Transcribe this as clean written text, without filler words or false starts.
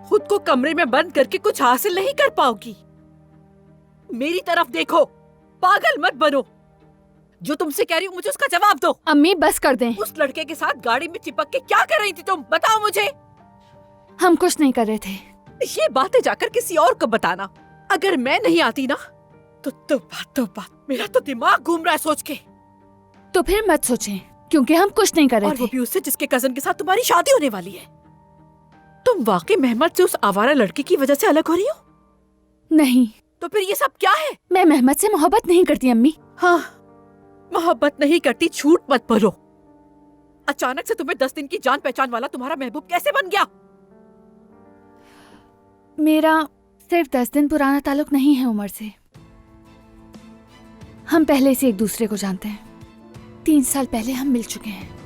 खुद को कमरे में बंद करके कुछ हासिल नहीं कर पाओगी। मेरी तरफ देखो, पागल मत बनो। जो तुमसे कह रही हूँ मुझे उसका जवाब दो। अम्मी बस कर दें। उस लड़के के साथ गाड़ी में चिपक के क्या कर रही थी तुम, बताओ मुझे। हम कुछ नहीं कर रहे थे। ये बातें जाकर किसी और को बताना। अगर मैं नहीं आती ना तो बात मेरा तो दिमाग घूम रहा है सोच के। तो फिर मत सोचें, क्योंकि हम कुछ नहीं कर रहे और थे। वो भी उससे जिसके कजन के साथ तुम्हारी शादी होने वाली है। तुम वाकई मेहमद से उस आवारा लड़के की वजह से अलग हो रही हो? नहीं। तो फिर ये सब क्या है? मैं मेहमद से मोहब्बत नहीं करती अम्मी। हाँ, मोहब्बत नहीं करती, झूठ मत बोलो। अचानक से तुम्हें 10 दिन की जान पहचान वाला तुम्हारा महबूब कैसे बन गया? मेरा सिर्फ 10 दिन पुराना ताल्लुक नहीं है उमर से। हम पहले से एक दूसरे को जानते हैं। 3 साल पहले हम मिल चुके हैं।